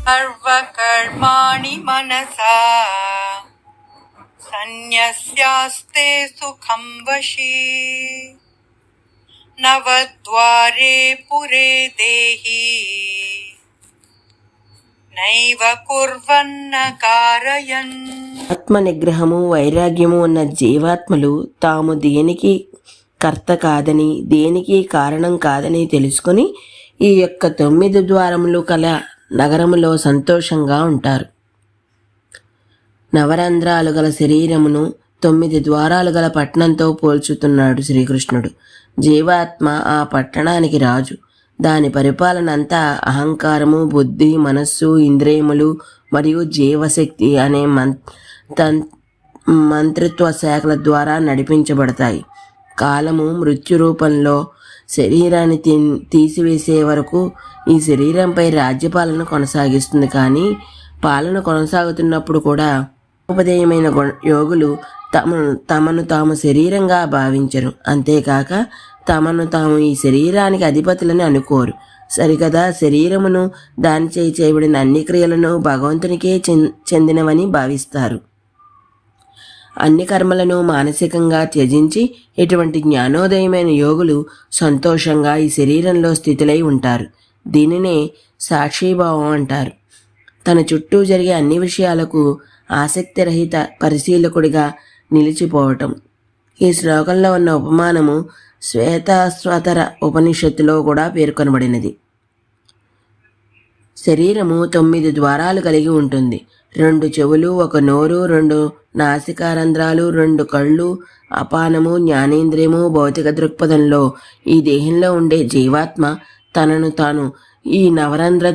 సర్వకర్మాణి మనసా సన్యస్యాస్తే సుఖం వశీ నవద్వారే పురే దేహి నైవ కుర్వన్న కారయన్. ఆత్మ నిగ్రహము వైరాగ్యము ఉన్న జీవాత్మలు తాము దేనికి కర్త కాదని దేనికి కారణం కాదని తెలుసుకొని ఈ యొక్క 9 ద్వారములు కల నగరములో సంతోషంగా ఉంటారు. నవరంధ్రాలు గల శరీరమును 9 ద్వారాలు గల పట్టణంతో పోల్చుతున్నాడు శ్రీకృష్ణుడు. జీవాత్మ ఆ పట్టణానికి రాజు. దాని పరిపాలన అంతా అహంకారము, బుద్ధి, మనస్సు, ఇంద్రియములు మరియు జీవశక్తి అనే మంత్రిత్వ శాఖల ద్వారా నడిపించబడతాయి. కాలము మృత్యు రూపంలో శరీరాన్ని తీసివేసే వరకు ఈ శరీరంపై రాజ్యపాలన కొనసాగిస్తుంది. కానీ పాలన కొనసాగుతున్నప్పుడు కూడా ఉపదేయమైన యోగులు తమను తాము శరీరంగా భావించరు. అంతేకాక తమను తాము ఈ శరీరానికి అధిపతులని అనుకోరు. సరికదా శరీరమును దానిచే చేయబడిన అన్ని క్రియలను భగవంతునికే చెందినవని భావిస్తారు. అన్ని కర్మలను మానసికంగా త్యజించి ఇటువంటి జ్ఞానోదయమైన యోగులు సంతోషంగా ఈ శరీరంలో స్థితులై ఉంటారు. దీనినే సాక్షిభావం అంటారు. తన చుట్టూ జరిగే అన్ని విషయాలకు ఆసక్తిరహిత పరిశీలకుడిగా నిలిచిపోవటం. ఈ శ్లోకంలో ఉన్న ఉపమానము శ్వేతస్వతర ఉపనిషత్తులో కూడా పేర్కొనబడినది. శరీరము 9 ద్వారాలు కలిగి ఉంటుంది. 2 చెవులు, 1 నోరు, 2 నాసికారంధ్రాలు, 2 కళ్ళు, అపానము, జ్ఞానేంద్రియము. భౌతిక దృక్పథంలో ఈ దేహంలో ఉండే జీవాత్మ తనను తాను ఈ నవరంధ్ర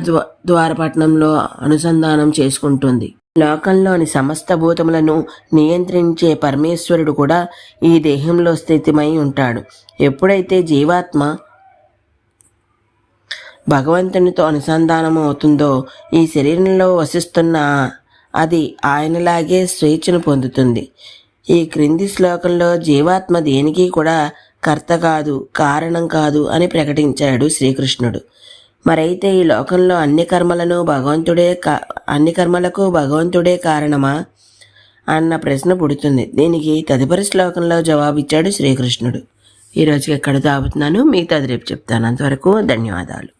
ద్వారపట్నంలో అనుసంధానం చేసుకుంటుంది. లోకంలోని సమస్త భూతములను నియంత్రించే పరమేశ్వరుడు కూడా ఈ దేహంలో స్థితమై ఉంటాడు. ఎప్పుడైతే జీవాత్మ భగవంతునితో అనుసంధానం అవుతుందో ఈ శరీరంలో వసిస్తున్న అది ఆయనలాగే స్వేచ్ఛను పొందుతుంది. ఈ క్రింది శ్లోకంలో జీవాత్మ దేనికి కూడా కర్త కాదు, కారణం కాదు అని ప్రకటించాడు శ్రీకృష్ణుడు. మరైతే ఈ లోకంలో అన్ని కర్మలకు భగవంతుడే కారణమా అన్న ప్రశ్న పుడుతుంది. దీనికి తదుపరి శ్లోకంలో జవాబిచ్చాడు శ్రీకృష్ణుడు. ఈరోజుకి ఎక్కడ ఆపుతున్నాను, మిగతాది రేపు చెప్తాను. అంతవరకు ధన్యవాదాలు.